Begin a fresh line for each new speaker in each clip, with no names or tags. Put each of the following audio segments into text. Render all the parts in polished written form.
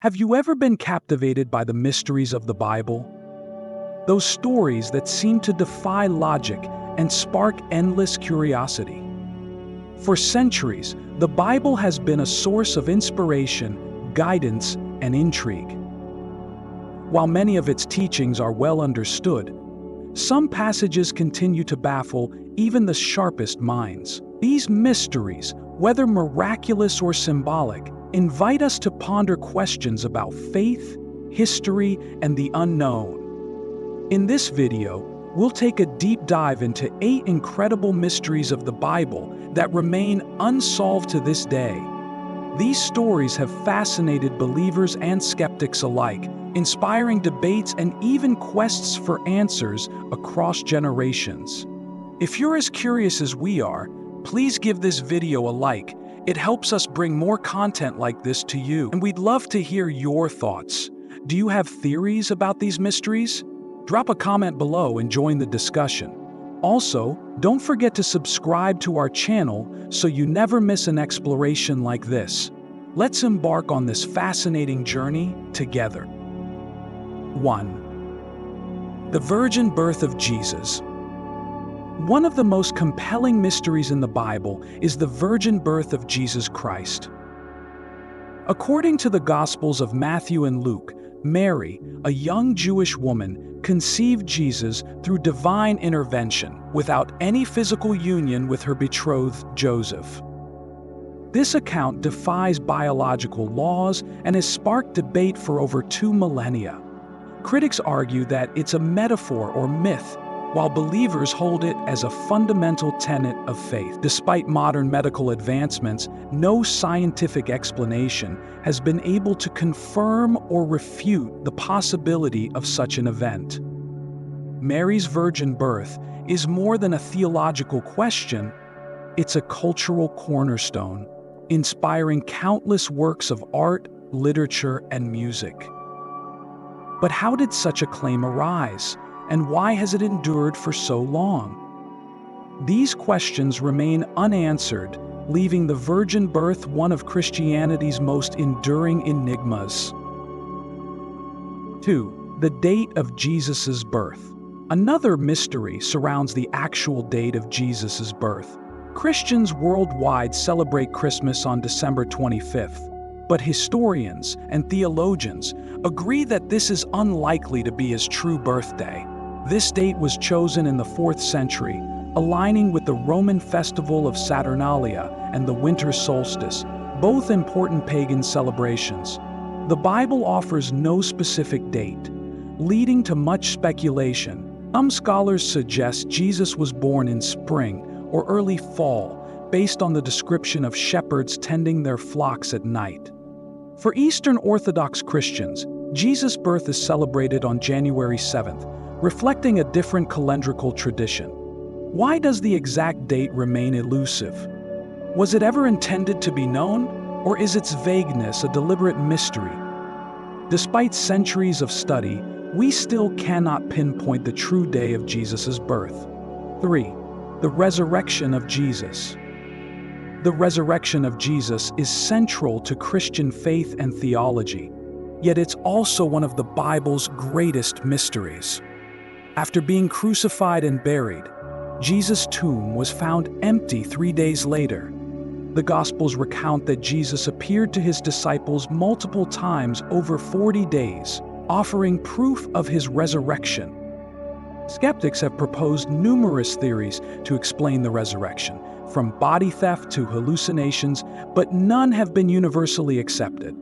Have you ever been captivated by the mysteries of the Bible? Those stories that seem to defy logic and spark endless curiosity. For centuries, the Bible has been a source of inspiration, guidance, and intrigue. While many of its teachings are well understood, some passages continue to baffle even the sharpest minds. These mysteries, whether miraculous or symbolic, invite us to ponder questions about faith, history, and the unknown. In this video, we'll take a deep dive into 8 incredible mysteries of the Bible that remain unsolved to this day. These stories have fascinated believers and skeptics alike, inspiring debates and even quests for answers across generations. If you're as curious as we are, please give this video a like. It helps us bring more content like this to you, and we'd love to hear your thoughts. Do you have theories about these mysteries? Drop a comment below and join the discussion. Also, don't forget to subscribe to our channel so you never miss an exploration like this. Let's embark on this fascinating journey together. 1. The virgin birth of Jesus. One of the most compelling mysteries in the Bible is the virgin birth of Jesus Christ. According to the Gospels of Matthew and Luke, Mary, a young Jewish woman, conceived Jesus through divine intervention without any physical union with her betrothed Joseph. This account defies biological laws and has sparked debate for over 2 millennia. Critics argue that it's a metaphor or myth, while believers hold it as a fundamental tenet of faith. Despite modern medical advancements, no scientific explanation has been able to confirm or refute the possibility of such an event. Mary's virgin birth is more than a theological question, it's a cultural cornerstone, inspiring countless works of art, literature, and music. But how did such a claim arise? And why has it endured for so long? These questions remain unanswered, leaving the virgin birth one of Christianity's most enduring enigmas. 2. The date of Jesus' birth. Another mystery surrounds the actual date of Jesus' birth. Christians worldwide celebrate Christmas on December 25th, but historians and theologians agree that this is unlikely to be his true birthday. This date was chosen in the 4th century, aligning with the Roman festival of Saturnalia and the winter solstice, both important pagan celebrations. The Bible offers no specific date, leading to much speculation. Some scholars suggest Jesus was born in spring or early fall, based on the description of shepherds tending their flocks at night. For Eastern Orthodox Christians, Jesus' birth is celebrated on January 7th, reflecting a different calendrical tradition. Why does the exact date remain elusive? Was it ever intended to be known, or is its vagueness a deliberate mystery? Despite centuries of study, we still cannot pinpoint the true day of Jesus' birth. 3. The resurrection of Jesus. The resurrection of Jesus is central to Christian faith and theology, yet it's also one of the Bible's greatest mysteries. After being crucified and buried, Jesus' tomb was found empty 3 days later. The Gospels recount that Jesus appeared to his disciples multiple times over 40 days, offering proof of his resurrection. Skeptics have proposed numerous theories to explain the resurrection, from body theft to hallucinations, but none have been universally accepted.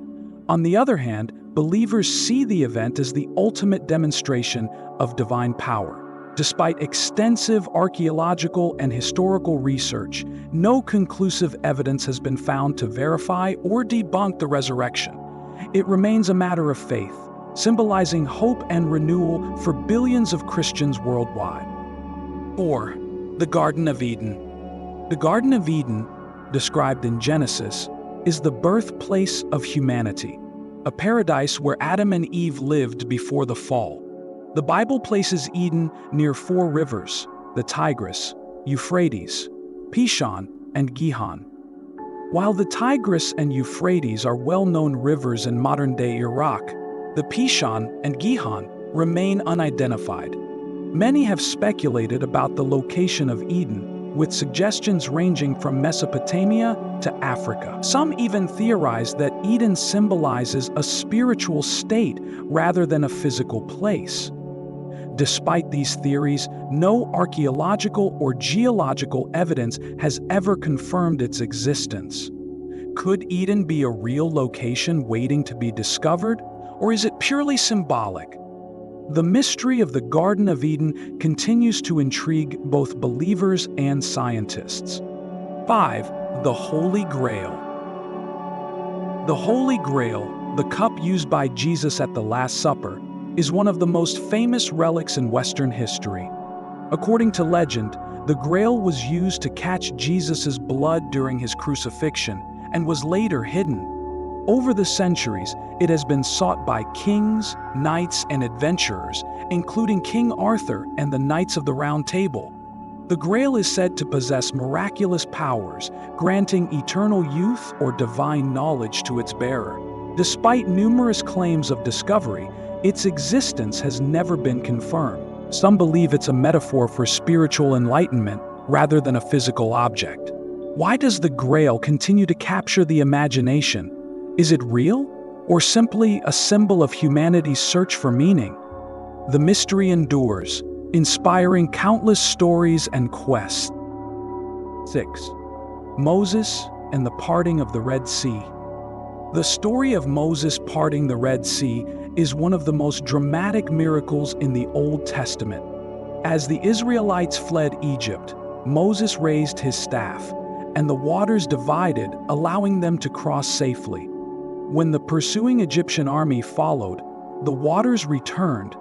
On the other hand, believers see the event as the ultimate demonstration of divine power. Despite extensive archaeological and historical research, no conclusive evidence has been found to verify or debunk the resurrection. It remains a matter of faith, symbolizing hope and renewal for billions of Christians worldwide. 4. The Garden of Eden. The Garden of Eden, described in Genesis, is the birthplace of humanity, a paradise where Adam and Eve lived before the fall. The Bible places Eden near 4 rivers, the Tigris, Euphrates, Pishon, and Gihon. While the Tigris and Euphrates are well-known rivers in modern-day Iraq, the Pishon and Gihon remain unidentified. Many have speculated about the location of Eden, with suggestions ranging from Mesopotamia to Africa. Some even theorize that Eden symbolizes a spiritual state rather than a physical place. Despite these theories, no archaeological or geological evidence has ever confirmed its existence. Could Eden be a real location waiting to be discovered, or is it purely symbolic? The mystery of the Garden of Eden continues to intrigue both believers and scientists. 5. The Holy Grail. The Holy Grail, the cup used by Jesus at the Last Supper, is one of the most famous relics in Western history. According to legend, the Grail was used to catch Jesus' blood during his crucifixion and was later hidden. Over the centuries, it has been sought by kings, knights, and adventurers, including King Arthur and the Knights of the Round Table. The Grail is said to possess miraculous powers, granting eternal youth or divine knowledge to its bearer. Despite numerous claims of discovery, its existence has never been confirmed. Some believe it's a metaphor for spiritual enlightenment rather than a physical object. Why does the Grail continue to capture the imagination? Is it real, or simply a symbol of humanity's search for meaning? The mystery endures, inspiring countless stories and quests. 6. Moses and the parting of the Red Sea. The story of Moses parting the Red Sea is one of the most dramatic miracles in the Old Testament. As the Israelites fled Egypt, Moses raised his staff, and the waters divided, allowing them to cross safely. When the pursuing Egyptian army followed, the waters returned,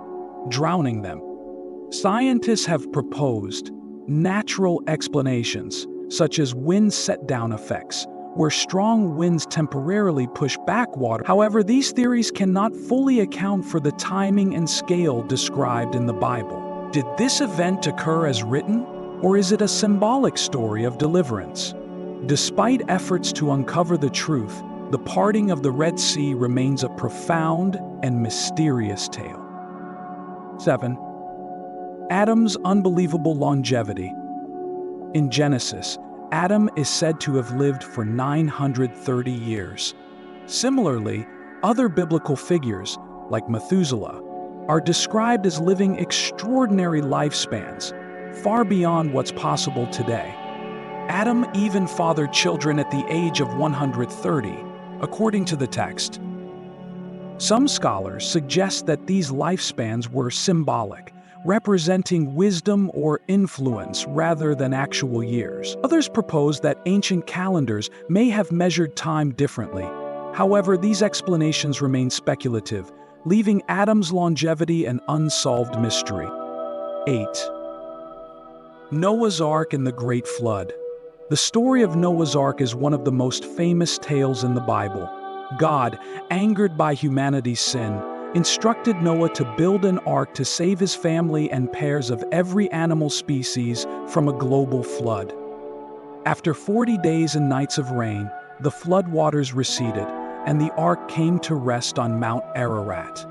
drowning them. Scientists have proposed natural explanations, such as wind set-down effects, where strong winds temporarily push back water. However, these theories cannot fully account for the timing and scale described in the Bible. Did this event occur as written, or is it a symbolic story of deliverance? Despite efforts to uncover the truth, the parting of the Red Sea remains a profound and mysterious tale. 7. Adam's unbelievable longevity. In Genesis, Adam is said to have lived for 930 years. Similarly, other biblical figures, like Methuselah, are described as living extraordinary lifespans, far beyond what's possible today. Adam even fathered children at the age of 130, according to the text. Some scholars suggest that these lifespans were symbolic, representing wisdom or influence rather than actual years. Others propose that ancient calendars may have measured time differently. However, these explanations remain speculative, leaving Adam's longevity an unsolved mystery. 8. Noah's Ark and the Great Flood. The story of Noah's Ark is one of the most famous tales in the Bible. God, angered by humanity's sin, instructed Noah to build an ark to save his family and pairs of every animal species from a global flood. After 40 days and nights of rain, the flood waters receded, and the ark came to rest on Mount Ararat.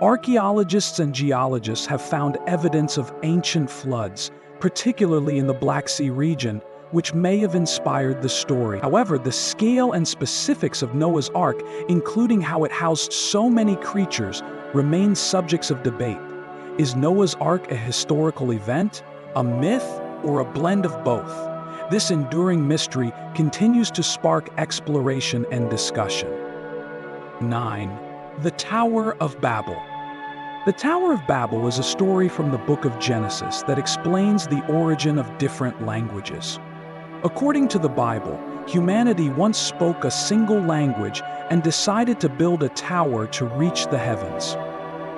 Archaeologists and geologists have found evidence of ancient floods, particularly in the Black Sea region, which may have inspired the story. However, the scale and specifics of Noah's Ark, including how it housed so many creatures, remain subjects of debate. Is Noah's Ark a historical event, a myth, or a blend of both? This enduring mystery continues to spark exploration and discussion. 9. The Tower of Babel. The Tower of Babel is a story from the book of Genesis that explains the origin of different languages. According to the Bible, humanity once spoke a single language and decided to build a tower to reach the heavens.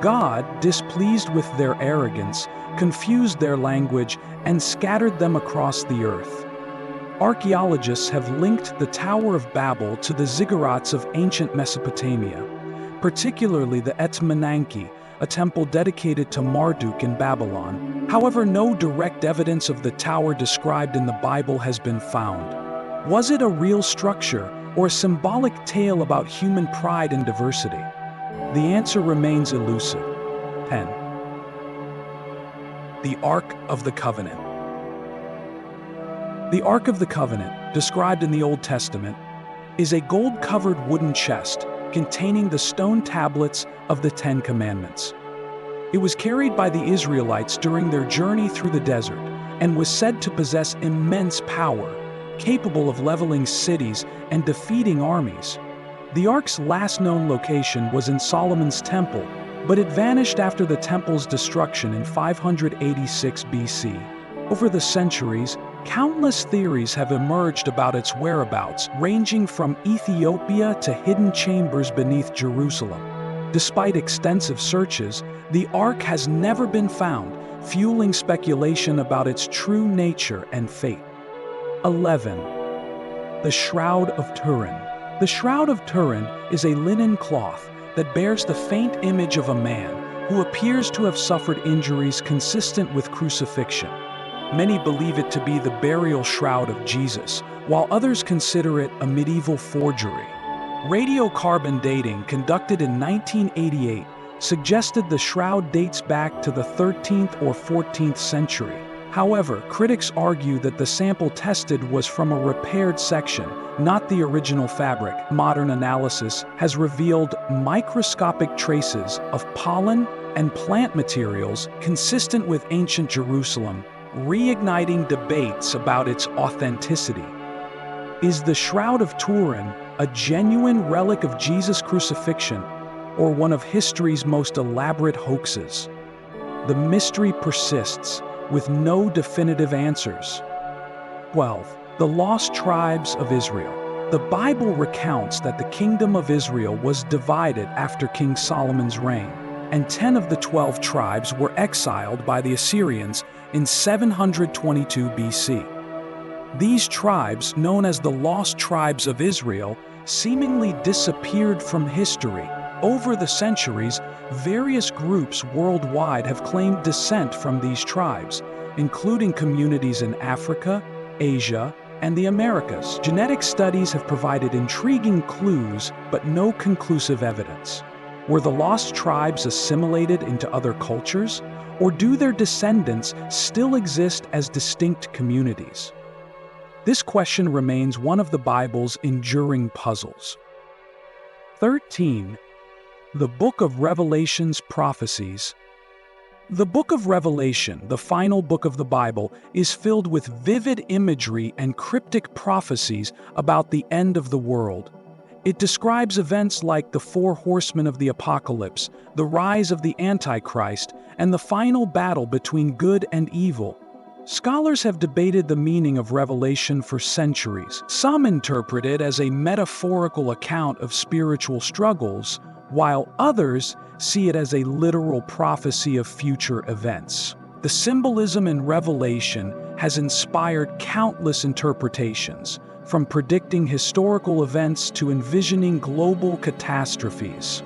God, displeased with their arrogance, confused their language and scattered them across the earth. Archaeologists have linked the Tower of Babel to the ziggurats of ancient Mesopotamia, particularly the Etmananki, a temple dedicated to Marduk in Babylon. However, no direct evidence of the tower described in the Bible has been found. Was it a real structure or a symbolic tale about human pride and diversity? The answer remains elusive. 10. The Ark of the Covenant. The Ark of the Covenant, described in the Old Testament, is a gold-covered wooden chest containing the stone tablets of the Ten Commandments. It was carried by the Israelites during their journey through the desert and was said to possess immense power, capable of leveling cities and defeating armies. The Ark's last known location was in Solomon's Temple, but it vanished after the temple's destruction in 586 BC. Over the centuries, countless theories have emerged about its whereabouts, ranging from Ethiopia to hidden chambers beneath Jerusalem. Despite extensive searches, the Ark has never been found, fueling speculation about its true nature and fate. 11. The Shroud of Turin. The Shroud of Turin is a linen cloth that bears the faint image of a man who appears to have suffered injuries consistent with crucifixion. Many believe it to be the burial shroud of Jesus, while others consider it a medieval forgery. Radiocarbon dating conducted in 1988 suggested the shroud dates back to the 13th or 14th century. However, critics argue that the sample tested was from a repaired section, not the original fabric. Modern analysis has revealed microscopic traces of pollen and plant materials consistent with ancient Jerusalem, reigniting debates about its authenticity. Is the Shroud of Turin a genuine relic of Jesus' crucifixion, or one of history's most elaborate hoaxes? The mystery persists, with no definitive answers. 12. The Lost Tribes of Israel. The Bible recounts that the kingdom of Israel was divided after King Solomon's reign, and 10 of the 12 tribes were exiled by the Assyrians in 722 BC. These tribes, known as the Lost Tribes of Israel, seemingly disappeared from history. Over the centuries, various groups worldwide have claimed descent from these tribes, including communities in Africa, Asia, and the Americas. Genetic studies have provided intriguing clues, but no conclusive evidence. Were the lost tribes assimilated into other cultures, or do their descendants still exist as distinct communities? This question remains one of the Bible's enduring puzzles. 13. The Book of Revelation's Prophecies. The Book of Revelation, the final book of the Bible, is filled with vivid imagery and cryptic prophecies about the end of the world. It describes events like the 4 horsemen of the apocalypse, the rise of the Antichrist, and the final battle between good and evil. Scholars have debated the meaning of Revelation for centuries. Some interpret it as a metaphorical account of spiritual struggles, while others see it as a literal prophecy of future events. The symbolism in Revelation has inspired countless interpretations, from predicting historical events to envisioning global catastrophes.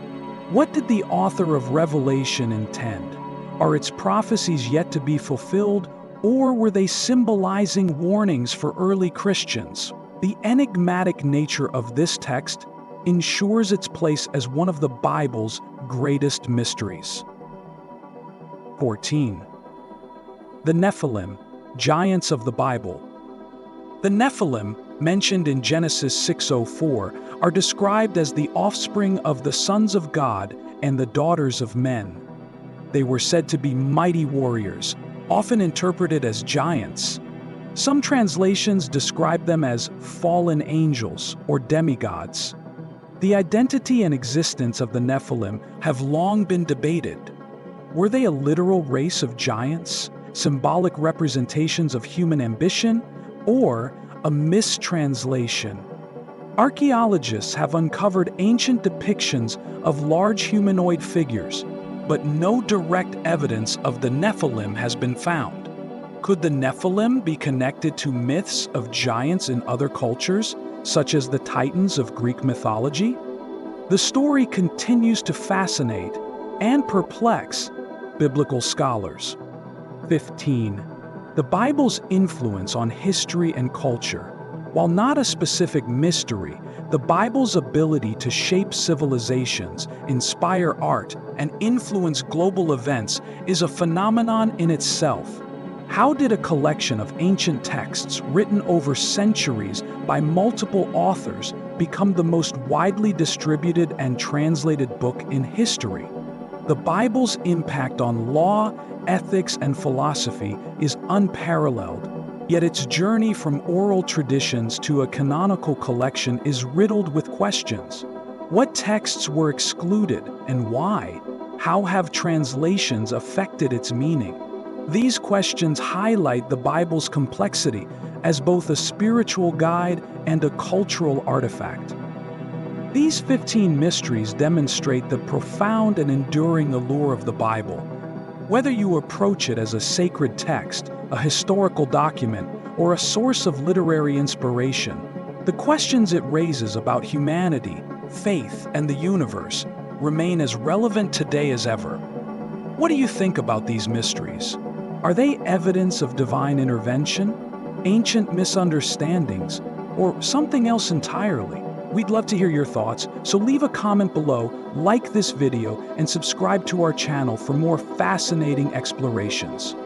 What did the author of Revelation intend? Are its prophecies yet to be fulfilled, or were they symbolizing warnings for early Christians? The enigmatic nature of this text ensures its place as one of the Bible's greatest mysteries. 14. The Nephilim, giants of the Bible. The Nephilim, mentioned in Genesis 6:04, are described as the offspring of the sons of God and the daughters of men. They were said to be mighty warriors, often interpreted as giants. Some translations describe them as fallen angels or demigods. The identity and existence of the Nephilim have long been debated. Were they a literal race of giants, symbolic representations of human ambition, or a mistranslation? Archaeologists have uncovered ancient depictions of large humanoid figures, but no direct evidence of the Nephilim has been found. Could the Nephilim be connected to myths of giants in other cultures, such as the Titans of Greek mythology? The story continues to fascinate and perplex biblical scholars. 15. The Bible's influence on history and culture. While not a specific mystery, the Bible's ability to shape civilizations, inspire art, and influence global events is a phenomenon in itself. How did a collection of ancient texts written over centuries by multiple authors become the most widely distributed and translated book in history? The Bible's impact on law, ethics, and philosophy is unparalleled, yet its journey from oral traditions to a canonical collection is riddled with questions. What texts were excluded and why? How have translations affected its meaning? These questions highlight the Bible's complexity as both a spiritual guide and a cultural artifact. These 15 mysteries demonstrate the profound and enduring allure of the Bible. Whether you approach it as a sacred text, a historical document, or a source of literary inspiration, the questions it raises about humanity, faith, and the universe remain as relevant today as ever. What do you think about these mysteries? Are they evidence of divine intervention, ancient misunderstandings, or something else entirely? We'd love to hear your thoughts, so leave a comment below, like this video, and subscribe to our channel for more fascinating explorations.